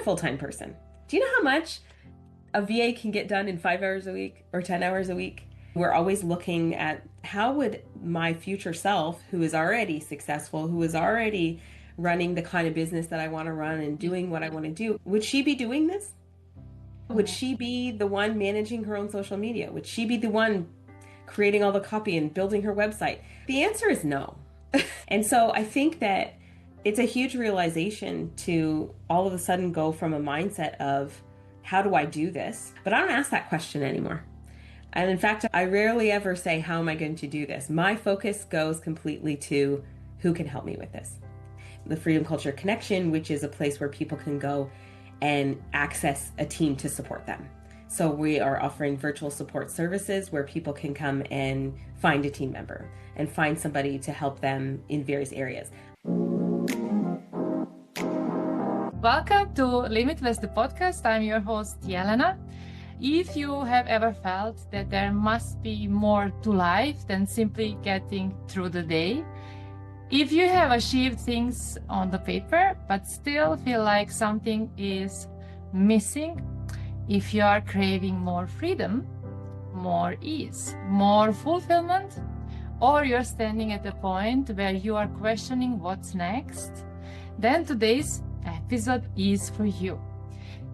full-time person. Do you know how much a VA can get done in 5 hours a week or 10 hours a week? We're always looking at how would my future self, who is already successful, who is already running the kind of business that I want to run and doing what I want to do, would she be doing this? Would she be the one managing her own social media? Would she be the one creating all the copy and building her website? The answer is no. And so I think that it's a huge realization to all of a sudden go from a mindset of, how do I do this? But I don't ask that question anymore. And in fact, I rarely ever say, how am I going to do this? My focus goes completely to who can help me with this. The Freedom Culture Connection, which is a place where people can go and access a team to support them. So we are offering virtual support services where people can come and find a team member and find somebody to help them in various areas. Welcome to Limitless, the podcast. I'm your host, Jelena. If you have ever felt that there must be more to life than simply getting through the day, if you have achieved things on the paper but still feel like something is missing, if you are craving more freedom, more ease, more fulfillment, or you're standing at a point where you are questioning what's next, then today's episode is for you.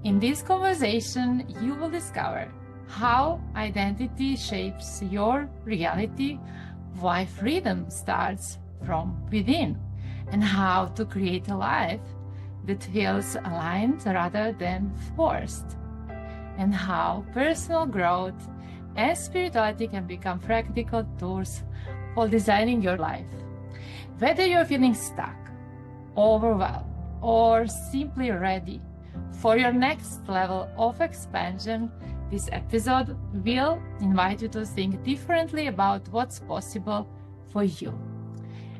In this conversation, you will discover how identity shapes your reality, why freedom starts from within, and how to create a life that feels aligned rather than forced, and how personal growth and spirituality can become practical tools for designing your life. Whether you're feeling stuck, overwhelmed, or simply ready for your next level of expansion, this episode will invite you to think differently about what's possible for you.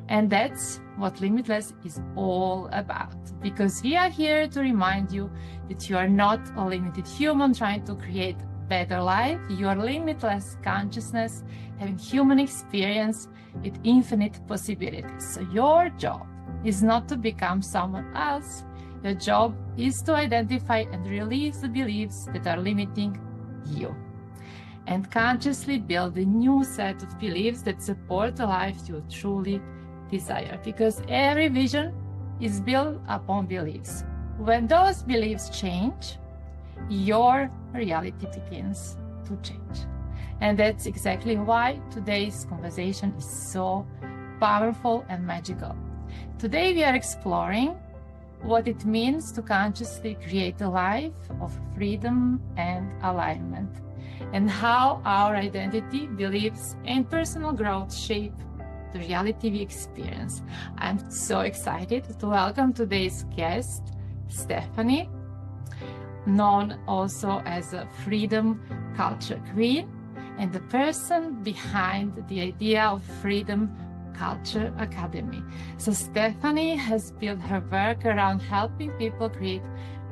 And that's what Limitless is all about, because we are here to remind you that you are not a limited human trying to create a better life. You are limitless consciousness, having human experience with infinite possibilities. So your job is not to become someone else. Your job is to identify and release the beliefs that are limiting you, and consciously build a new set of beliefs that support the life you truly desire, because every vision is built upon beliefs. When those beliefs change, your reality begins to change. And that's exactly why today's conversation is so powerful and magical. Today we are exploring what it means to consciously create a life of freedom and alignment, and how our identity, beliefs, and personal growth shape the reality we experience. I'm so excited to welcome today's guest, Stephanie, known also as a Freedom Culture Queen, and the person behind the idea of Freedom Culture Academy. So Stephanie has built her work around helping people create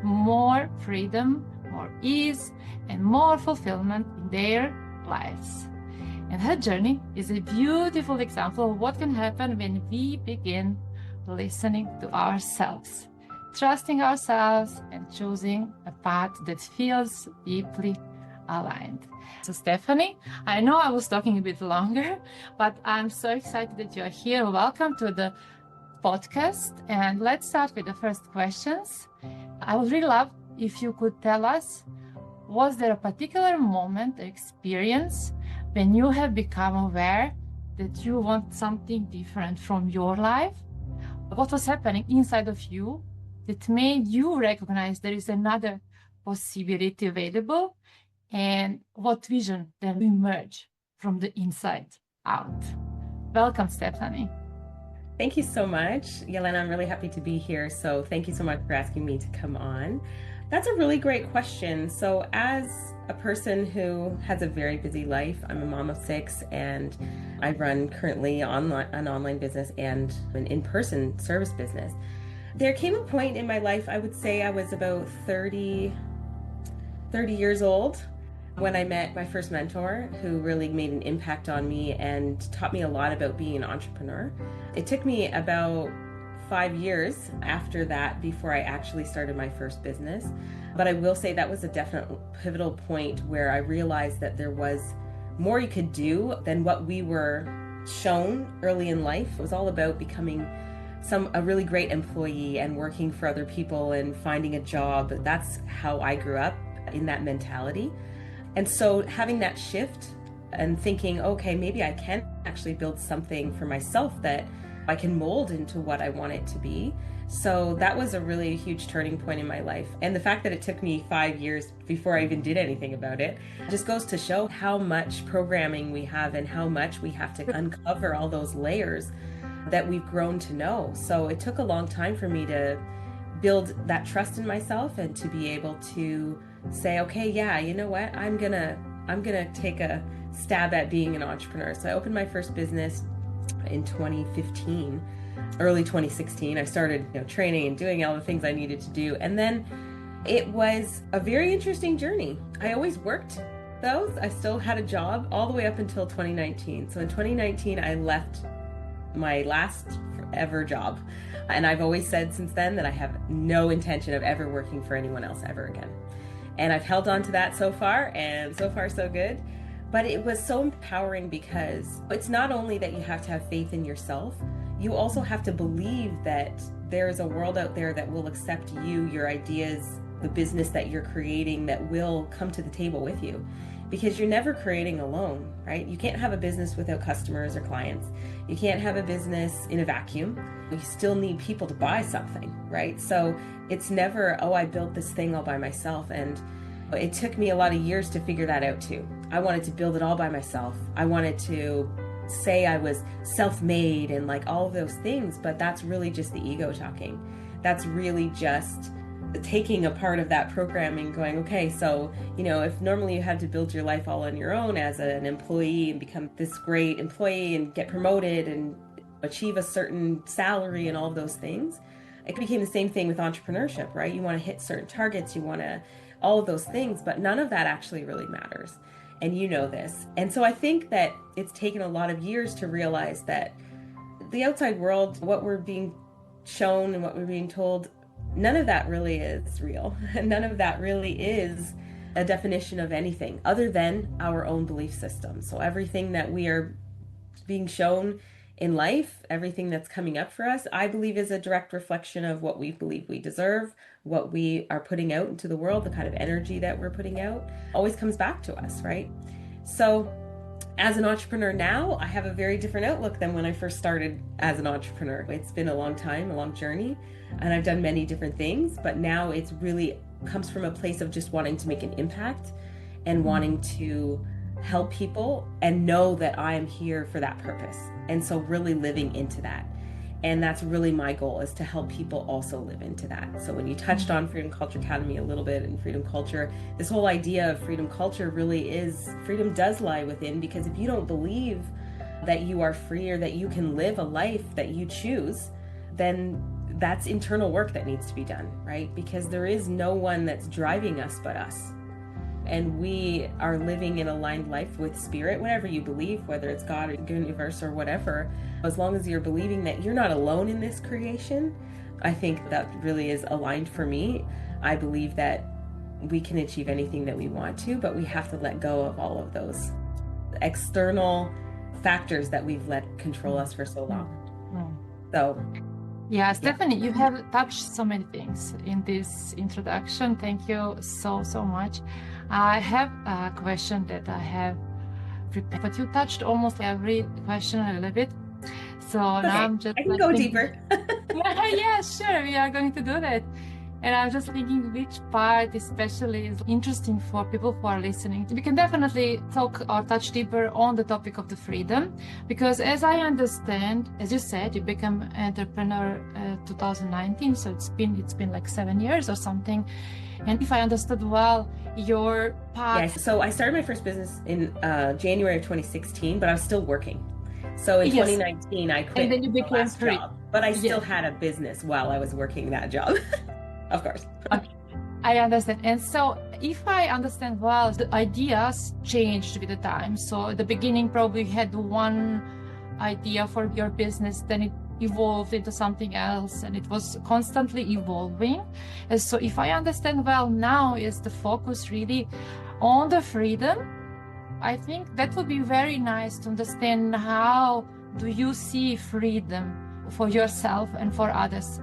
more freedom, more ease, and more fulfillment in their lives. And her journey is a beautiful example of what can happen when we begin listening to ourselves, trusting ourselves, and choosing a path that feels deeply aligned. So Stephanie, I know I was talking a bit longer, but I'm so excited that you're here. Welcome to the podcast. And let's start with the first questions. I would really love if you could tell us, was there a particular moment or experience when you have become aware that you want something different from your life? What was happening inside of you that made you recognize there is another possibility available? And what vision then emerge from the inside out? Welcome, Stephanie. Thank you so much, Jelena. I'm really happy to be here. So thank you so much for asking me to come on. That's a really great question. So as a person who has a very busy life, I'm a mom of 6, and I run currently an online business and an in-person service business. There came a point in my life, I would say I was about 30 years old, when I met my first mentor, who really made an impact on me and taught me a lot about being an entrepreneur. It took me about 5 years after that before I actually started my first business. But I will say that was a definite pivotal point where I realized that there was more you could do than what we were shown early in life. It was all about becoming a really great employee and working for other people and finding a job. That's how I grew up, in that mentality. And so having that shift and thinking, okay, maybe I can actually build something for myself that I can mold into what I want it to be. So that was a really huge turning point in my life. And the fact that it took me 5 years before I even did anything about it just goes to show how much programming we have and how much we have to uncover all those layers that we've grown to know. So it took a long time for me to build that trust in myself and to be able to say, okay, yeah, you know what, I'm gonna take a stab at being an entrepreneur. So I opened my first business in 2015, early 2016. I started training and doing all the things I needed to do. And then it was a very interesting journey. I always worked those. I still had a job all the way up until 2019. So in 2019, I left my last ever job. And I've always said since then that I have no intention of ever working for anyone else ever again. And I've held on to that so far, and so far so good. But it was so empowering because it's not only that you have to have faith in yourself, you also have to believe that there's a world out there that will accept you, your ideas, the business that you're creating, that will come to the table with you. Because you're never creating alone, right? You can't have a business without customers or clients. You can't have a business in a vacuum. You still need people to buy something, right? So it's never, oh, I built this thing all by myself. And it took me a lot of years to figure that out too. I wanted to build it all by myself. I wanted to say I was self-made and like all of those things, but that's really just the ego talking. That's really just taking a part of that programming, going, okay, so, if normally you had to build your life all on your own as an employee and become this great employee and get promoted and achieve a certain salary and all of those things, it became the same thing with entrepreneurship, right? You want to hit certain targets, you want to, all of those things, but none of that actually really matters. And you know this. And so I think that it's taken a lot of years to realize that the outside world, what we're being shown and what we're being told, none of that really is real. And none of that really is a definition of anything other than our own belief system. So everything that we are being shown in life, everything that's coming up for us, I believe is a direct reflection of what we believe we deserve, what we are putting out into the world, the kind of energy that we're putting out always comes back to us, right? So as an entrepreneur now, I have a very different outlook than when I first started as an entrepreneur. It's been a long time, a long journey, and I've done many different things, but now it's really comes from a place of just wanting to make an impact and wanting to help people and know that I am here for that purpose. And so really living into that. And that's really my goal, is to help people also live into that. So when you touched on Freedom Culture Academy a little bit and freedom culture, this whole idea of freedom culture really is, freedom does lie within, because if you don't believe that you are free or that you can live a life that you choose, then that's internal work that needs to be done, right? Because there is no one that's driving us but us. And we are living an aligned life with spirit, whatever you believe, whether it's God or the universe or whatever. As long as you're believing that you're not alone in this creation, I think that really is aligned for me. I believe that we can achieve anything that we want to, but we have to let go of all of those external factors that we've let control us for so long. So, yeah, Stephanie, you have touched so many things in this introduction. Thank you so much. I have a question that I have prepared, but you touched almost every question a little bit. So okay, now I'm just I can go deeper. yeah, sure, we are going to do that. And I'm just thinking which part especially is interesting for people who are listening. We can definitely talk or touch deeper on the topic of the freedom, because as I understand, as you said, you became an entrepreneur 2019, so it's been like 7 years or something. And if I understood well, your path... Yes, so I started my first business in January of 2016, but I was still working. So in 2019, I quit and then you became the last free. job, but I still had a business while I was working that job. Of course. Okay. I understand. And so if I understand well, the ideas changed with the time. So at the beginning, probably you had one idea for your business, then it evolved into something else, and it was constantly evolving. And so if I understand well, now is the focus really on the freedom. I think that would be very nice to understand how do you see freedom for yourself and for others.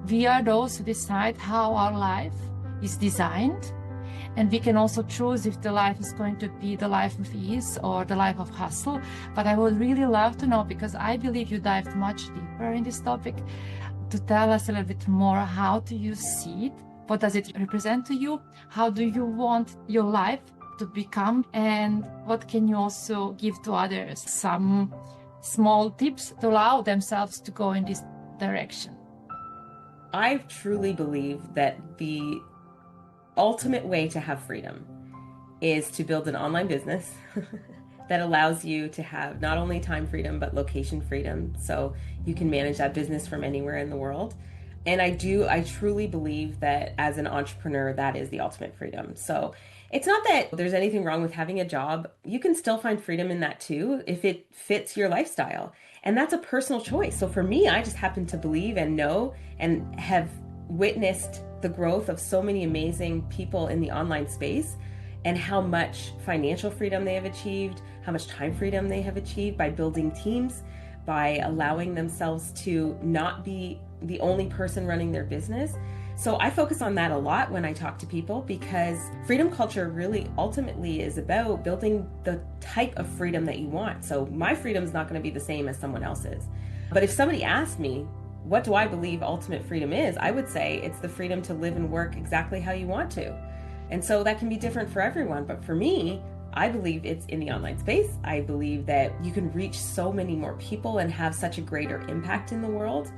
We are those who decide how our life is designed, and we can also choose if the life is going to be the life of ease or the life of hustle. But I would really love to know, because I believe you dived much deeper in this topic, to tell us a little bit more. How do you see it? What does it represent to you? How do you want your life to become? And what can you also give to others? Some small tips to allow themselves to go in this direction. I truly believe that the ultimate way to have freedom is to build an online business that allows you to have not only time freedom, but location freedom. So you can manage that business from anywhere in the world. And I truly believe that as an entrepreneur, that is the ultimate freedom. So it's not that there's anything wrong with having a job. You can still find freedom in that too, if it fits your lifestyle. And that's a personal choice. So for me, I just happen to believe and know and have witnessed the growth of so many amazing people in the online space, and how much financial freedom they have achieved, how much time freedom they have achieved by building teams, by allowing themselves to not be the only person running their business. So I focus on that a lot when I talk to people, because freedom culture really ultimately is about building the type of freedom that you want. So my freedom is not going to be the same as someone else's. But if somebody asked me, what do I believe ultimate freedom is? I would say it's the freedom to live and work exactly how you want to. And so that can be different for everyone. But for me, I believe it's in the online space. I believe that you can reach so many more people and have such a greater impact in the world.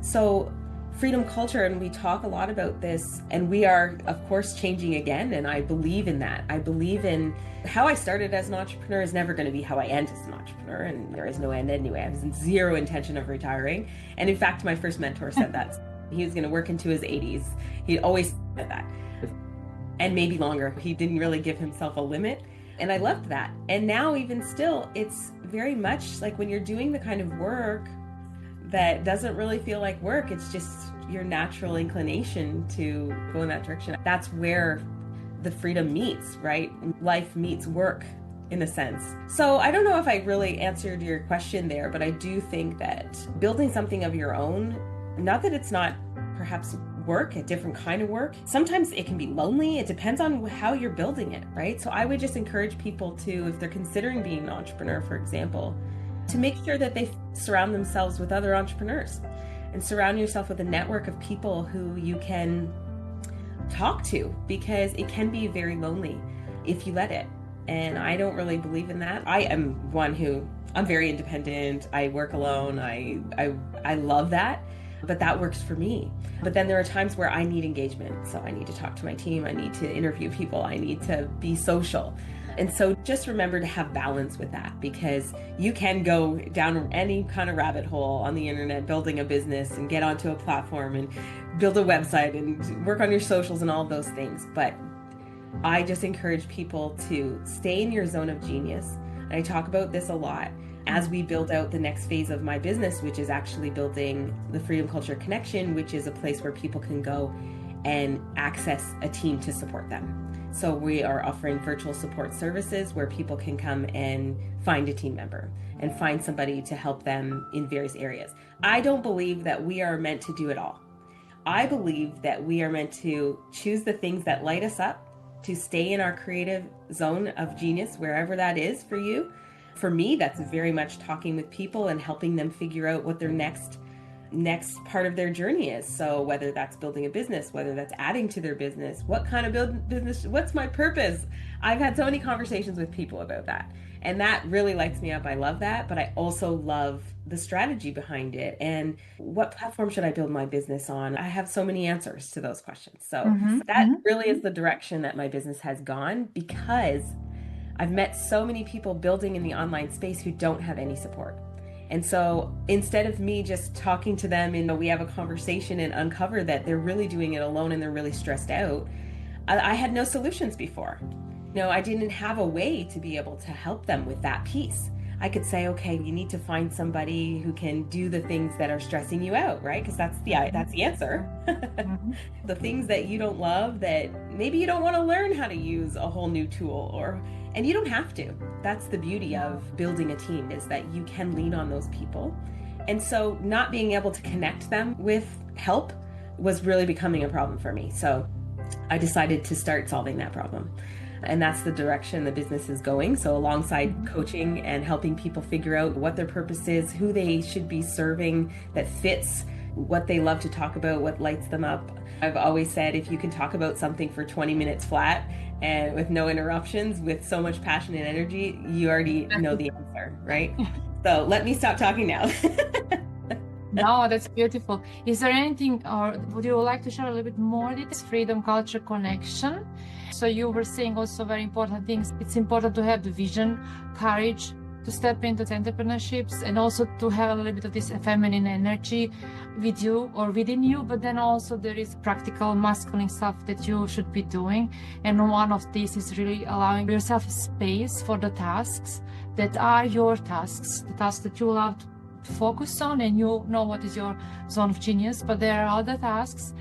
So freedom culture, and we talk a lot about this, and we are, of course, changing again. And I believe in that. I believe in how I started as an entrepreneur is never going to be how I end as an entrepreneur. And there is no end anyway. I have zero intention of retiring. And in fact, my first mentor said that he was going to work into his 80s. He always said that. And maybe longer. He didn't really give himself a limit. And I loved that. And now even still, it's very much like when you're doing the kind of work that doesn't really feel like work, it's just your natural inclination to go in that direction. That's where the freedom meets, right? Life meets work in a sense. So I don't know if I really answered your question there, but I do think that building something of your own, not that it's not perhaps work, a different kind of work. Sometimes it can be lonely. It depends on how you're building it, right? So I would just encourage people to, if they're considering being an entrepreneur, for example, to make sure that they surround themselves with other entrepreneurs and surround yourself with a network of people who you can talk to, because it can be very lonely if you let it. And I don't really believe in that. I am one who, I'm very independent. I work alone. I love that. But that works for me. But then there are times where I need engagement. So I need to talk to my team. I need to interview people. I need to be social. And so just remember to have balance with that, because you can go down any kind of rabbit hole on the internet, building a business and get onto a platform and build a website and work on your socials and all of those things. But I just encourage people to stay in your zone of genius. And I talk about this a lot as we build out the next phase of my business, which is actually building the Freedom Culture Connection, which is a place where people can go and access a team to support them. So we are offering virtual support services where people can come and find a team member and find somebody to help them in various areas. I don't believe that we are meant to do it all. I believe that we are meant to choose the things that light us up, to stay in our creative zone of genius, wherever that is for you. For me, that's very much talking with people and helping them figure out what their next part of their journey is. So whether that's building a business, whether that's adding to their business, what kind of business, what's my purpose? I've had so many conversations with people about that. And that really lights me up. I love that. But I also love the strategy behind it. And what platform should I build my business on? I have so many answers to those questions. So that really is the direction that my business has gone, because I've met so many people building in the online space who don't have any support. And so instead of me just talking to them and we have a conversation and uncover that they're really doing it alone and they're really stressed out, I had no solutions before. I didn't have a way to be able to help them with that piece. I could say, okay, you need to find somebody who can do the things that are stressing you out, right? Because that's the answer. Mhm. The things that you don't love, that maybe you don't want to learn how to use a whole new tool, or and you don't have to. That's the beauty of building a team, is that you can lean on those people. And so not being able to connect them with help was really becoming a problem for me. So I decided to start solving that problem. And that's the direction the business is going. So alongside coaching and helping people figure out what their purpose is, who they should be serving that fits what they love to talk about, what lights them up. I've always said, if you can talk about something for 20 minutes flat and with no interruptions, with so much passion and energy, you already know the answer, right? So let me stop talking now. No, that's beautiful. Is there anything, or would you like to share a little bit more details? Freedom, culture, connection. So you were saying also very important things. It's important to have the vision, courage to step into entrepreneurships, and also to have a little bit of this feminine energy with you or within you. But then also there is practical masculine stuff that you should be doing. And one of these is really allowing yourself space for the tasks that are your tasks, the tasks that you love to focus on, and you know what is your zone of genius. But there are other tasks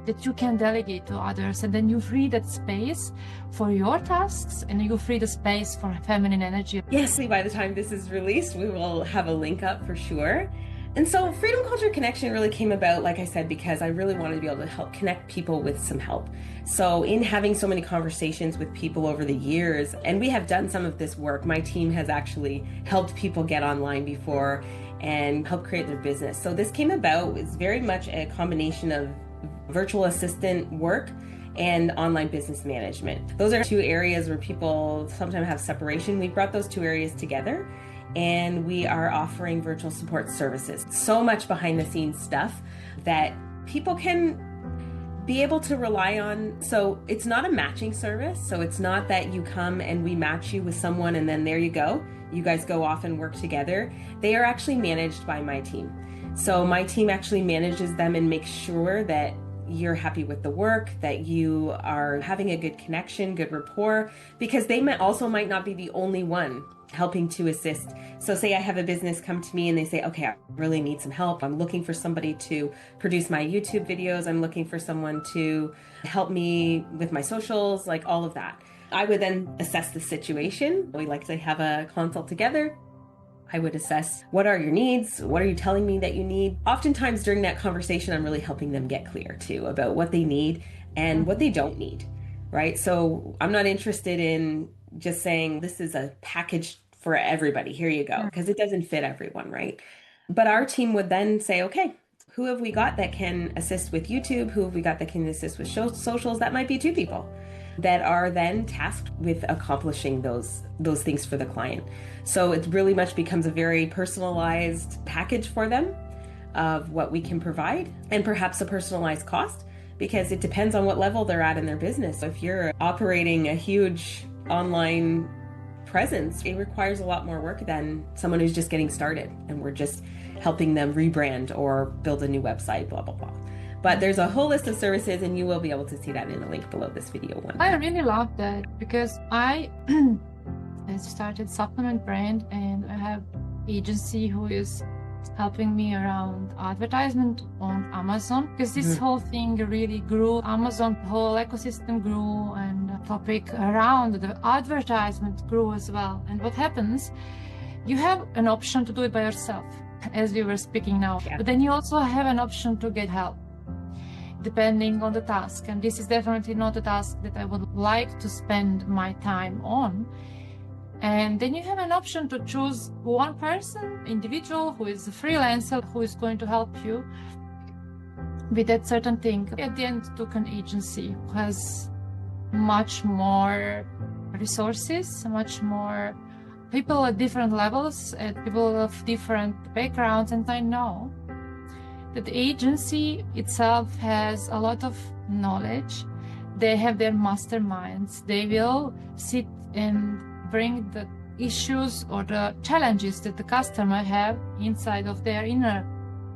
that you can delegate to others, and then you free that space for your tasks, and you free the space for feminine energy. Yes, by the time this is released, we will have a link up for sure. And so Freedom Culture Connection really came about, like I said, because I really wanted to be able to help connect people with some help. So in having so many conversations with people over the years, and we have done some of this work, my team has actually helped people get online before and help create their business. So this came about, it's very much a combination of virtual assistant work and online business management. Those are two areas where people sometimes have separation. We brought those two areas together, and we are offering virtual support services. So much behind the scenes stuff that people can be able to rely on. So it's not a matching service. So it's not that you come and we match you with someone and then there you go. You guys go off and work together. They are actually managed by my team. So my team actually manages them and makes sure that you're happy with the work, that you are having a good connection, good rapport, because they might not be the only one helping to assist. So say I have a business come to me and they say, okay, I really need some help. I'm looking for somebody to produce my YouTube videos. I'm looking for someone to help me with my socials, like all of that. I would then assess the situation. We like to have a consult together. I would assess, what are your needs? What are you telling me that you need? Oftentimes during that conversation, I'm really helping them get clear too about what they need and what they don't need, right? So I'm not interested in just saying this is a package for everybody. Here you go, because it doesn't fit everyone, right? But our team would then say, okay, who have we got that can assist with YouTube? Who have we got that can assist with socials? That might be two people that are then tasked with accomplishing those things for the client. So it really much becomes a very personalized package for them of what we can provide, and perhaps a personalized cost, because it depends on what level they're at in their business. So if you're operating a huge online presence, it requires a lot more work than someone who's just getting started and we're just helping them rebrand or build a new website, blah, blah, blah. But there's a whole list of services, and you will be able to see that in a link below this video one. I really love that, because I started supplement brand, and I have agency who is helping me around advertisement on Amazon, because this whole thing really grew. Amazon whole ecosystem grew, and the topic around the advertisement grew as well. And what happens, you have an option to do it by yourself, as we were speaking now, but then you also have an option to get help depending on the task. And this is definitely not a task that I would like to spend my time on. And then you have an option to choose one person, individual, who is a freelancer, who is going to help you with that certain thing. At the end, took an agency who has much more resources, much more people at different levels, people of different backgrounds. And I know that the agency itself has a lot of knowledge. They have their masterminds. They will sit and bring the issues or the challenges that the customer have inside of their inner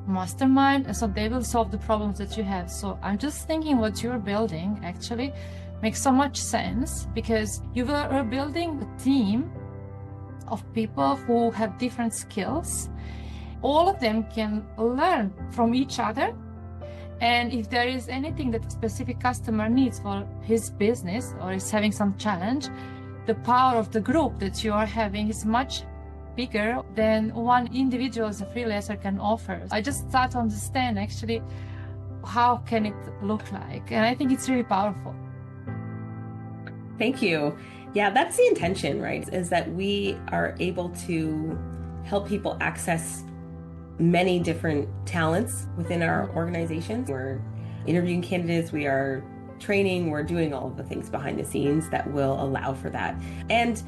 mastermind, and so they will solve the problems that you have. So I'm just thinking what you're building actually makes so much sense, because you are building a team of people who have different skills. All of them can learn from each other. And if there is anything that a specific customer needs for his business or is having some challenge, the power of the group that you are having is much bigger than one individual as a freelancer can offer. I just start to understand actually how can it look like. And I think it's really powerful. Thank you. Yeah, that's the intention, right? Is that we are able to help people access many different talents within our organizations. We're interviewing candidates, we are training, we're doing all of the things behind the scenes that will allow for that. And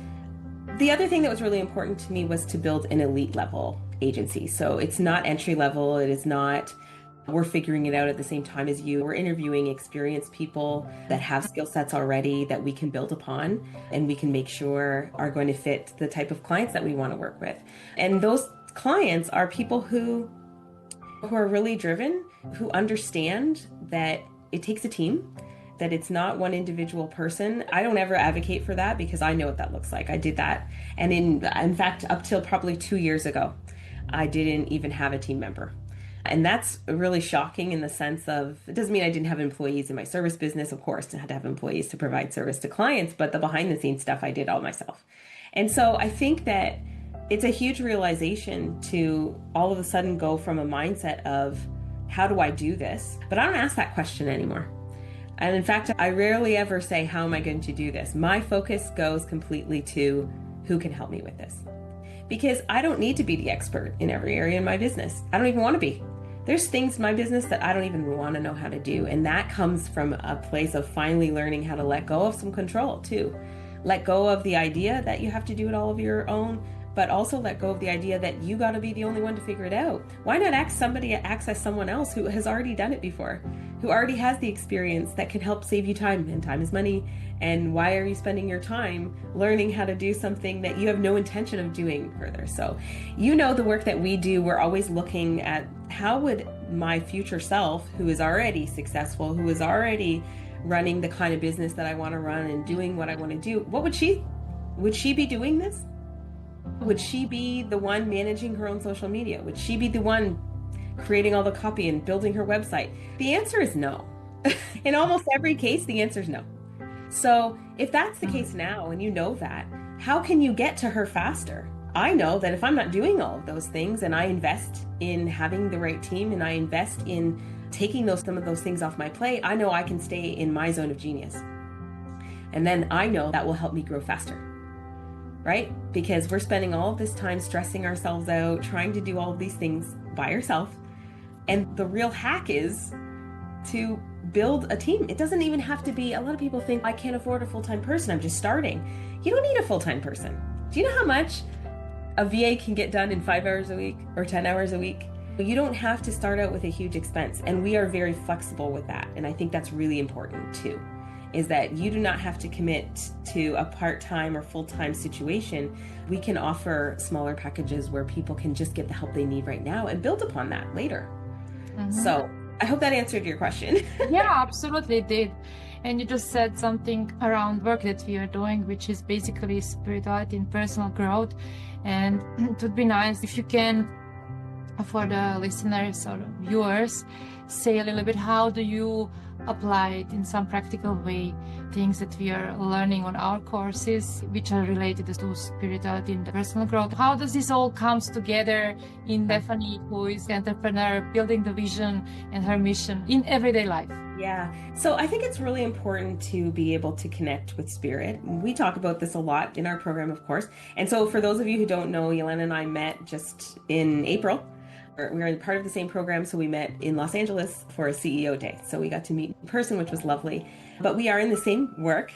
the other thing that was really important to me was to build an elite level agency. So it's not entry level, it is not we're figuring it out at the same time as you. We're interviewing experienced people that have skill sets already that we can build upon and we can make sure are going to fit the type of clients that we want to work with. And those clients are people who are really driven, who understand that it takes a team, that it's not one individual person. I don't ever advocate for that because I know what that looks like. I did that. And in fact, up till probably 2 years ago, I didn't even have a team member. And that's really shocking in the sense of, it doesn't mean I didn't have employees in my service business. Of course, I had to have employees to provide service to clients, but the behind the scenes stuff I did all myself. And so I think that it's a huge realization to all of a sudden go from a mindset of, how do I do this? But I don't ask that question anymore. And in fact, I rarely ever say, how am I going to do this? My focus goes completely to who can help me with this. Because I don't need to be the expert in every area in my business. I don't even want to be. There's things in my business that I don't even want to know how to do. And that comes from a place of finally learning how to let go of some control too. Let go of the idea that you have to do it all of your own, but also let go of the idea that you got to be the only one to figure it out. Why not access someone else who has already done it before, who already has the experience that can help save you time, and time is money. And why are you spending your time learning how to do something that you have no intention of doing further? So, the work that we do, we're always looking at how would my future self, who is already successful, who is already running the kind of business that I want to run and doing what I want to do, would she be doing this? Would she be the one managing her own social media? Would she be the one creating all the copy and building her website? The answer is no. In almost every case, the answer is no. So if that's the case now, and you know that, how can you get to her faster? I know that if I'm not doing all of those things and I invest in having the right team and I invest in taking some of those things off my plate, I know I can stay in my zone of genius. And then I know that will help me grow faster, right? Because we're spending all of this time stressing ourselves out, trying to do all of these things by yourself. And the real hack is to build a team. It doesn't even have to be, a lot of people think, I can't afford a full-time person, I'm just starting. You don't need a full-time person. Do you know how much a VA can get done in 5 hours a week or 10 hours a week? You don't have to start out with a huge expense. And we are very flexible with that. And I think that's really important too, is that you do not have to commit to a part-time or full-time situation. We can offer smaller packages where people can just get the help they need right now and build upon that later. Mm-hmm. So I hope that answered your question. Yeah, absolutely it did. And you just said something around work that we are doing, which is basically spirituality and personal growth. And it would be nice if you can, for the listeners or viewers, say a little bit, how do you apply it in some practical way, things that we are learning on our courses, which are related to spirituality and personal growth. How does this all comes together in Stephanie, who is the entrepreneur, building the vision and her mission in everyday life? Yeah. So I think it's really important to be able to connect with spirit. We talk about this a lot in our program, of course. And so for those of you who don't know, Yelena and I met just in April. We were part of the same program, so we met in Los Angeles for a CEO day. So we got to meet in person, which was lovely. But we are in the same work.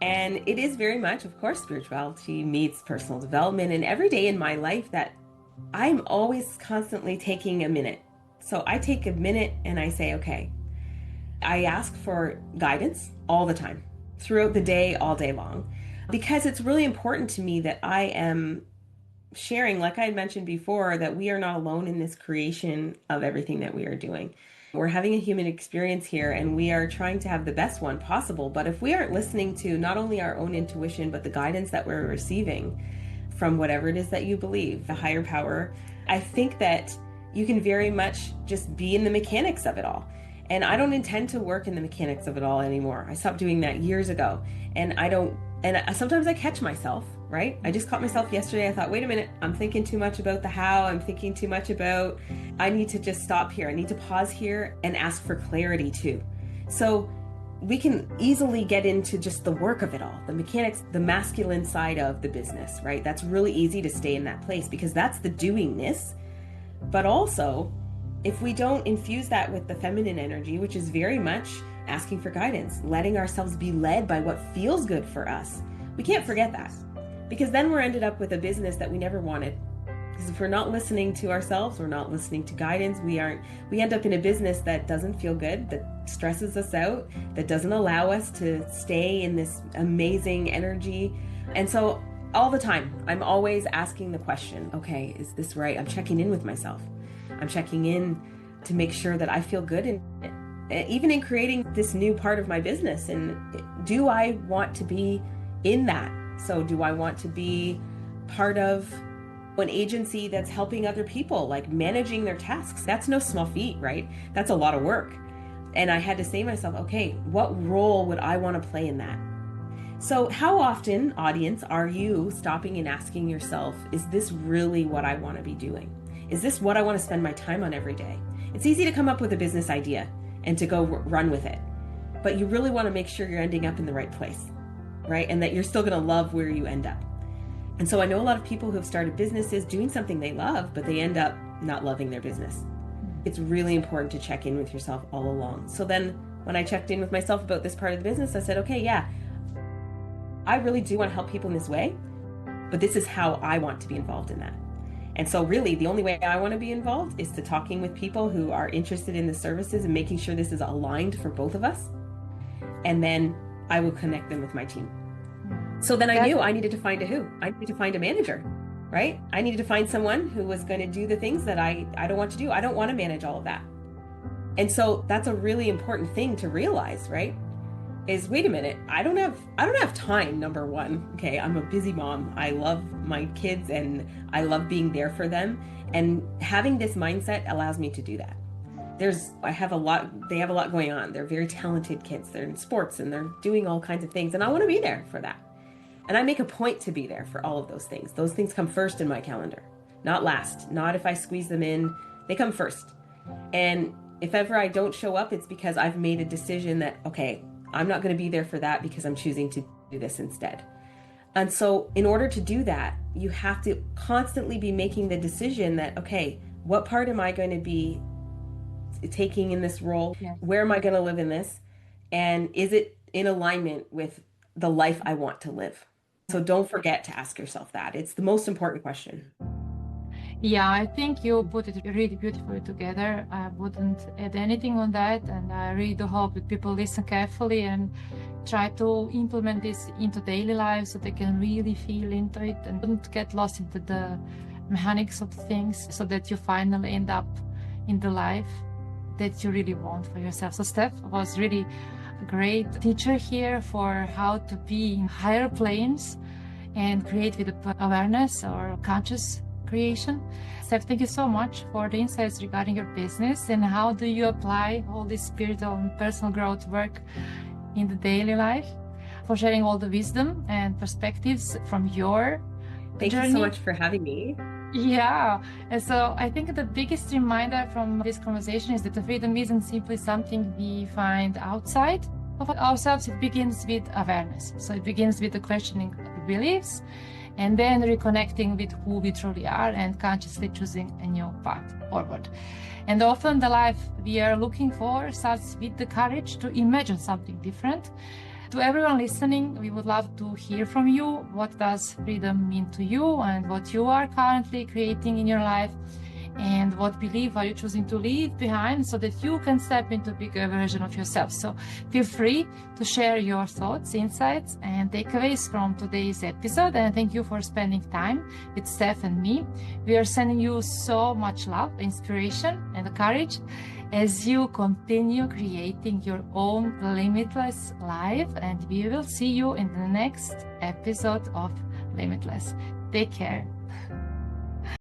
And it is very much, of course, spirituality meets personal development. And every day in my life that I'm always constantly taking a minute. So I take a minute and I say, okay, I ask for guidance all the time, throughout the day, all day long, because it's really important to me that I am sharing, like I had mentioned before, that we are not alone in this creation of everything that we are doing. We're having a human experience here and we are trying to have the best one possible. But if we aren't listening to not only our own intuition, but the guidance that we're receiving from whatever it is that you believe, the higher power, I think that you can very much just be in the mechanics of it all. And I don't intend to work in the mechanics of it all anymore. I stopped doing that years ago. And sometimes I catch myself, right? I just caught myself yesterday. I thought, wait a minute, I'm thinking too much about the how. I'm thinking too much about, I need to just stop here. I need to pause here and ask for clarity too. So we can easily get into just the work of it all, the mechanics, the masculine side of the business, right? That's really easy to stay in that place because that's the doingness. But also, if we don't infuse that with the feminine energy, which is very much asking for guidance, letting ourselves be led by what feels good for us, we can't forget that. Because then we're ended up with a business that we never wanted. Because if we're not listening to ourselves, we're not listening to guidance, we end up in a business that doesn't feel good, that stresses us out, that doesn't allow us to stay in this amazing energy. And so all the time, I'm always asking the question, okay, is this right? I'm checking in with myself. I'm checking in to make sure that I feel good in it, even in creating this new part of my business. And do I want to be in that? So do I want to be part of an agency that's helping other people, like managing their tasks? That's no small feat, right? That's a lot of work. And I had to say to myself, okay, what role would I want to play in that? So how often, audience, are you stopping and asking yourself, is this really what I want to be doing? Is this what I want to spend my time on every day? It's easy to come up with a business idea and to go run with it, but you really want to make sure you're ending up in the right place, right? And that you're still going to love where you end up. And so I know a lot of people who have started businesses doing something they love, but they end up not loving their business. It's really important to check in with yourself all along. So then when I checked in with myself about this part of the business, I said, okay, yeah, I really do want to help people in this way, but this is how I want to be involved in that. And so really the only way I want to be involved is to talking with people who are interested in the services and making sure this is aligned for both of us. And then I will connect them with my team. So then I knew I needed to find I needed to find a manager, right? I needed to find someone who was going to do the things that I don't want to do. I don't want to manage all of that. And so that's a really important thing to realize, right? Is wait a minute, I don't have time, number one. Okay, I'm a busy mom. I love my kids and I love being there for them. And having this mindset allows me to do that. They have a lot going on. They're very talented kids. They're in sports and they're doing all kinds of things. And I want to be there for that. And I make a point to be there for all of those things. Those things come first in my calendar, not last, not if I squeeze them in, they come first. And if ever I don't show up, it's because I've made a decision that, okay, I'm not going to be there for that because I'm choosing to do this instead. And so in order to do that, you have to constantly be making the decision that, okay, what part am I going to be taking in this role? Yeah. Where am I going to live in this? And is it in alignment with the life I want to live? So don't forget to ask yourself that. It's the most important question. Yeah, I think you put it really beautifully together. I wouldn't add anything on that. And I really do hope that people listen carefully and try to implement this into daily life so they can really feel into it and don't get lost into the mechanics of things so that you finally end up in the life that you really want for yourself. So Steph was really a great teacher here for how to be in higher planes and create with awareness or conscious creation. Steph, thank you so much for the insights regarding your business and how do you apply all this spiritual and personal growth work in the daily life, for sharing all the wisdom and perspectives from your journey. Thank you so much for having me. Yeah, and so I think the biggest reminder from this conversation is that the freedom isn't simply something we find outside of ourselves. It begins with awareness. So it begins with the questioning of beliefs and then reconnecting with who we truly are and consciously choosing a new path forward. And often the life we are looking for starts with the courage to imagine something different. To everyone listening, we would love to hear from you. What does freedom mean to you and what you are currently creating in your life? And what belief are you choosing to leave behind so that you can step into a bigger version of yourself? So feel free to share your thoughts, insights, and takeaways from today's episode. And thank you for spending time with Steph and me. We are sending you so much love, inspiration, and courage as you continue creating your own limitless life. And we will see you in the next episode of Limitless. Take care.